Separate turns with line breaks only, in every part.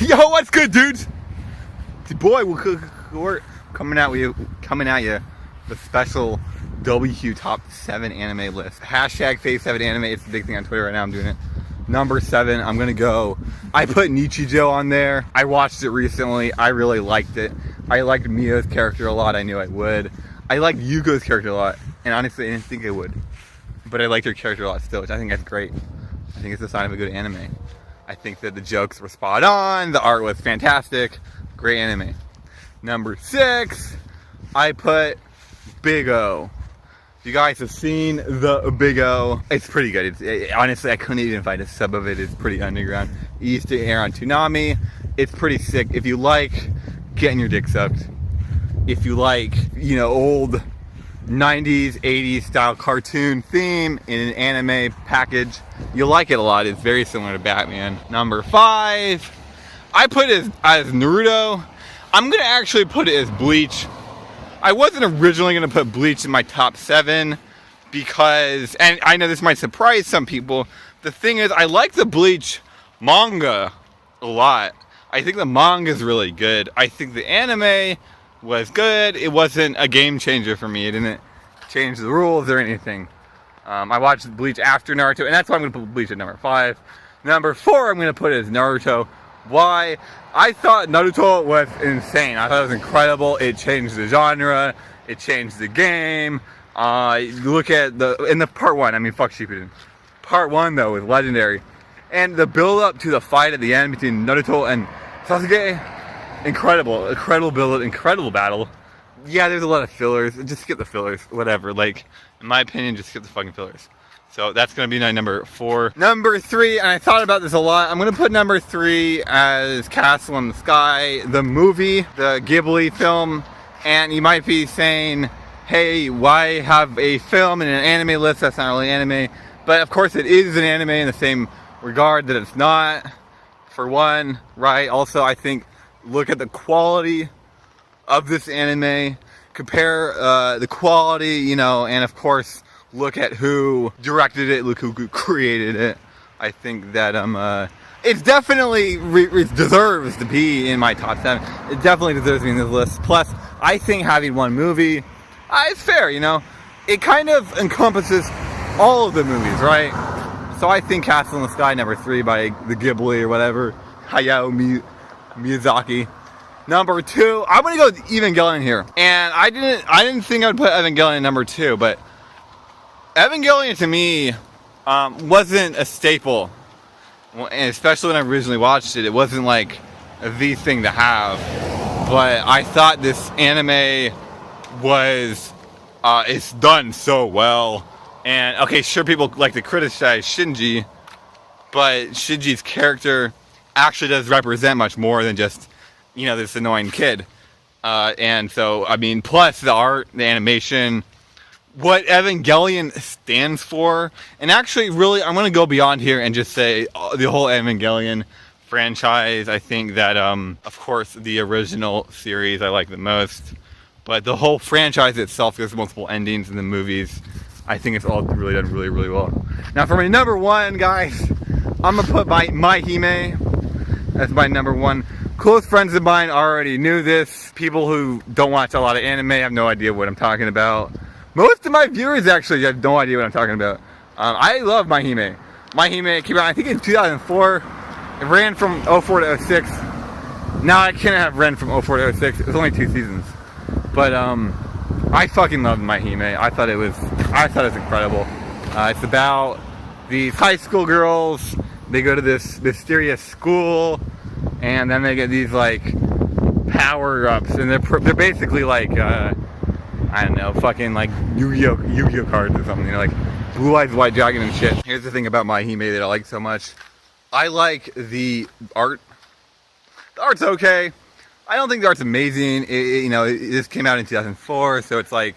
Yo, what's good, dudes? It's your boy wqqqqwrt coming at you the special WQ top 7 anime list. Hashtag Phase 7 anime. It's the big thing on Twitter right now. I'm doing it. Number 7, I'm gonna go. I put Nichijou on there. I watched it recently. I really liked it. I liked Mia's character a lot. I knew I would. I liked Yuko's character a lot, and honestly, I didn't think I would. But I liked her character a lot still, which I think that's great. I think it's a sign of a good anime. I think that the jokes were spot on. The art was fantastic. Great anime. Number 6, I put Big O. If you guys have seen the Big O, it's pretty good. Honestly, I couldn't even find a sub of it. It's pretty underground. It used to air on Toonami. It's pretty sick. If you like getting your dick sucked, if you like, old 90s, 80s style cartoon theme in an anime package, you'll like it a lot. It's very similar to Batman. Number 5, I put it as Naruto. I'm gonna actually put it as Bleach. I wasn't originally gonna put Bleach in my top 7 because, and I know this might surprise some people, the thing is, I like the Bleach manga a lot. I think the manga is really good. I think the anime was good. It wasn't a game changer for me. It didn't change the rules or anything. I watched Bleach after Naruto, and that's why I'm going to put Bleach at number 5. Number 4, I'm going to put it as Naruto. Why? I thought Naruto was insane. I thought it was incredible. It changed the genre. It changed the game. Look at in the part 1. I mean, fuck Shippuden. Part 1 though was legendary, and the build up to the fight at the end between Naruto and Sasuke, incredible build, incredible battle. Yeah, there's a lot of fillers. Just skip the fillers, whatever. Like, in my opinion, just skip the fucking fillers. So that's gonna be my number 4. Number 3, and I thought about this a lot. I'm gonna put number 3 as Castle in the Sky, the movie, the Ghibli film. And you might be saying, hey, why have a film in an anime list? That's not really anime. But of course it is an anime in the same regard that it's not, for one, right? Also, I think, look at the quality of this anime, compare the quality, and of course, look at who directed it, look who created it. I think that it definitely deserves to be in my top 7. It definitely deserves to be in this list. Plus, I think having one movie, it's fair, It kind of encompasses all of the movies, right? So I think Castle in the Sky, number 3 by the Ghibli or whatever, Hayao Miyazaki. Number 2, I'm gonna go with Evangelion here, and I didn't think I would put Evangelion number 2, but Evangelion to me wasn't a staple, and especially when I originally watched it, it wasn't like the thing to have. But I thought this anime was it's done so well. And okay, sure, people like to criticize Shinji, but Shinji's character actually does represent much more than just, this annoying kid. And so, I mean, plus the art, the animation, what Evangelion stands for. And actually, really, I'm going to go beyond here and just say the whole Evangelion franchise. I think that, of course, the original series I like the most. But the whole franchise itself, there's multiple endings in the movies. I think it's all really done really, really well. Now for my number 1, guys, I'm going to put My Hime as my number 1. Close friends of mine already knew this. People who don't watch a lot of anime have no idea what I'm talking about. Most of my viewers actually have no idea what I'm talking about. I love My Hime. My Hime came out, I think, in 2004. It ran from 04 to 06. Now I can't have ran from 04 to 06. It was only 2 seasons. But I fucking loved My Hime. I thought it was incredible. It's about these high school girls. They go to this mysterious school, and then they get these like power-ups, and they're basically like I don't know, fucking like Yu-Gi-Oh cards or something. Like Blue Eyes White Dragon and shit. Here's the thing about My Hime that I like so much. I like the art. The art's okay. I don't think the art's amazing. This came out in 2004, so it's like,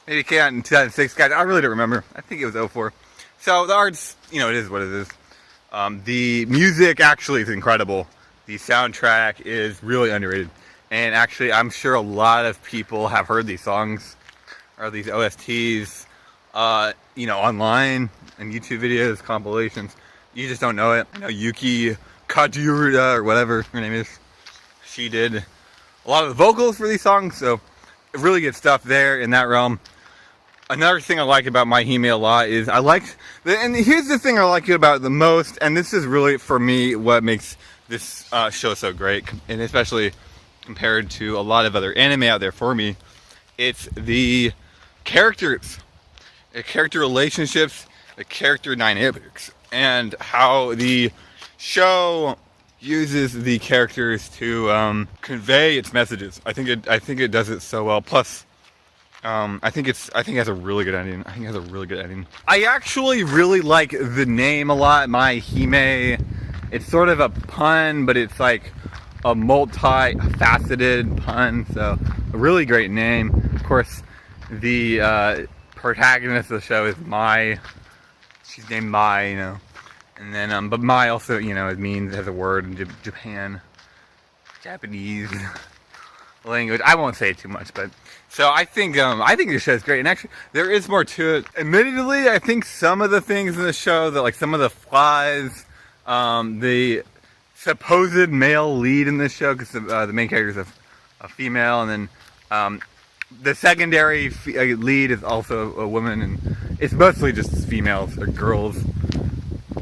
maybe it came out in 2006. Guys, I really don't remember. I think it was 04. So the art's, it is what it is. The music actually is incredible. The soundtrack is really underrated. And actually, I'm sure a lot of people have heard these songs, or these OSTs, online, and YouTube videos, compilations. You just don't know it. I know Yuki wqqqqwrt or whatever her name is. She did a lot of the vocals for these songs, so really good stuff there in that realm. Another thing I like about My Hime a lot is and here's the thing I like about it the most, and this is really for me what makes this show so great, and especially compared to a lot of other anime out there for me, it's the characters, the character relationships, the character dynamics, and how the show uses the characters to convey its messages. I think it does it so well. Plus, I think it has a really good ending. I actually really like the name a lot, My Hime. It's sort of a pun, but it's like a multi-faceted pun. So a really great name. Of course, the protagonist of the show is Mai. She's named Mai, you know. And then, but Mai also, you know, it means, as a word in Japanese language. I won't say too much, but so I think this show is great. And actually, there is more to it. Admittedly, I think some of the things in the show, that like some of the flaws, the supposed male lead in this show, because the main character is a female, and then the secondary lead is also a woman, and it's mostly just females or girls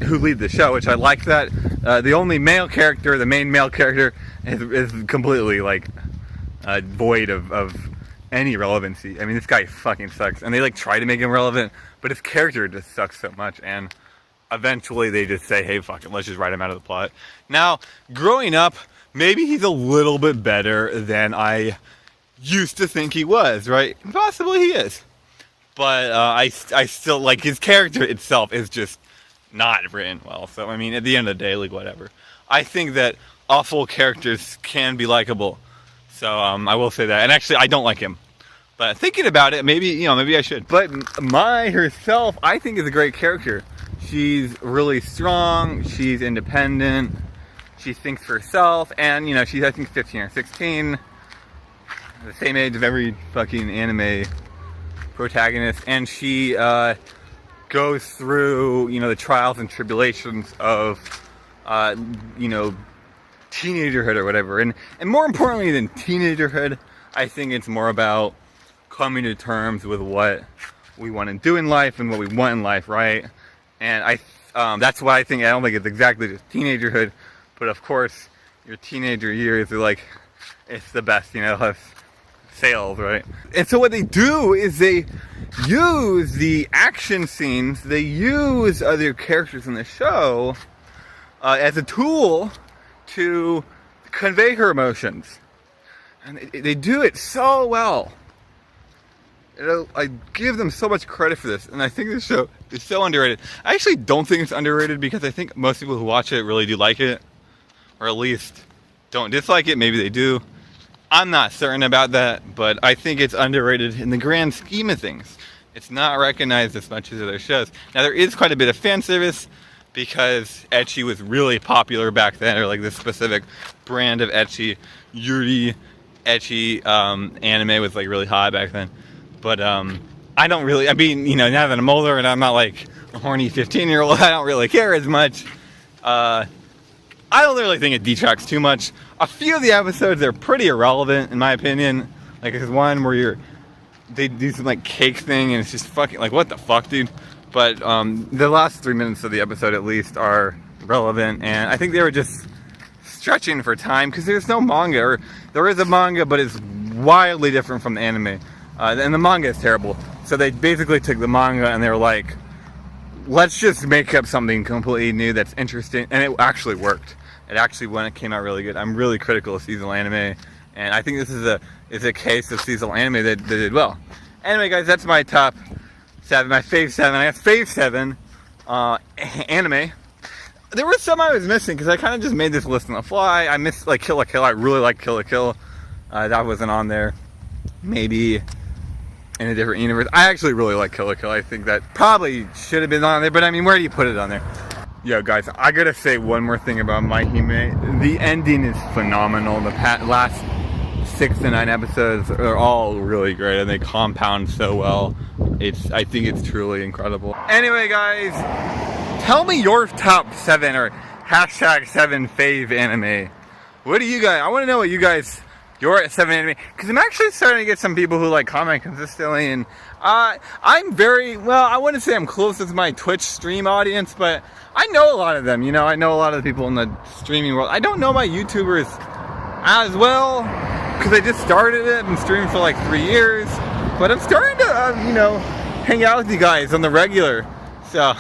who lead the show, which I like that. The only male character, the main male character, is completely like void of any relevancy. I mean, this guy fucking sucks, and they like try to make him relevant, but his character just sucks so much, and eventually they just say, hey, fuck it, let's just write him out of the plot. Now, growing up, maybe he's a little bit better than I used to think he was, right? Possibly he is. But I still, like, his character itself is just not written well. So, I mean, at the end of the day, like, whatever. I think that awful characters can be likable. So, I will say that. And actually, I don't like him. But thinking about it, maybe I should. But Mai herself, I think, is a great character. She's really strong. She's independent. She thinks for herself. And, you know, she's, I think, 15 or 16. The same age of every fucking anime protagonist. And she goes through, you know, the trials and tribulations of, you know, teenagerhood or whatever. And more importantly than teenagerhood, I think it's more about coming to terms with what we want to do in life and what we want in life, right? And that's why I don't think it's exactly just teenagerhood, but of course, your teenager years are like, it's the best, you know, of sales, right? And so what they do is they use the action scenes, they use other characters in the show as a tool to convey her emotions. And they do it so well. I give them so much credit for this, and I think this show is so underrated. I actually don't think it's underrated, because I think most people who watch it really do like it, or at least don't dislike it. Maybe they do. I'm not certain about that, but I think it's underrated in the grand scheme of things. It's not recognized as much as other shows. Now, there is quite a bit of fan service, because ecchi was really popular back then, or like this specific brand of ecchi, yuri ecchi anime was like really hot back then. But I don't really, I mean, you know, now that I'm older and I'm not like a horny 15-year-old, I don't really care as much. I don't really think it detracts too much. A few of the episodes are pretty irrelevant, in my opinion. Like, there's one where they do some like cake thing, and it's just fucking like, what the fuck, dude? But the last 3 minutes of the episode at least are relevant, and I think they were just stretching for time, because there's no manga, or there is a manga, but it's wildly different from the anime. And the manga is terrible. So they basically took the manga and they were like, let's just make up something completely new that's interesting. And it actually worked. It actually came out really good. I'm really critical of seasonal anime, and I think this is a case of seasonal anime that did well. Anyway, guys, that's my top 7, my fave 7. I have fave 7 anime. There were some I was missing, because I kind of just made this list on the fly. I missed like Kill la Kill. I really like Kill la Kill. That wasn't on there. Maybe in a different universe. I actually really like Kill la Kill. I think that probably should have been on there, but I mean, where do you put it on there? Yo, guys, I gotta say one more thing about My Hime. The ending is phenomenal. The last 6 to 9 episodes are all really great, and they compound so well. I think it's truly incredible. Anyway, guys, tell me your top 7, or hashtag 7fave anime. What do you guys, I want to know what you guys, your 7 anime, because I'm actually starting to get some people who like comment consistently, and I'm very, well, I wouldn't say I'm close with my Twitch stream audience, but I know a lot of them, you know, I know a lot of the people in the streaming world. I don't know my YouTubers as well, because I just started it and streamed for like 3 years, but I'm starting to, you know, hang out with you guys on the regular, so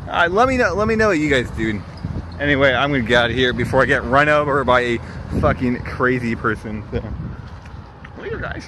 let me know what you guys do. Anyway, I'm gonna get out of here before I get run over by a fucking crazy person. So, later, guys.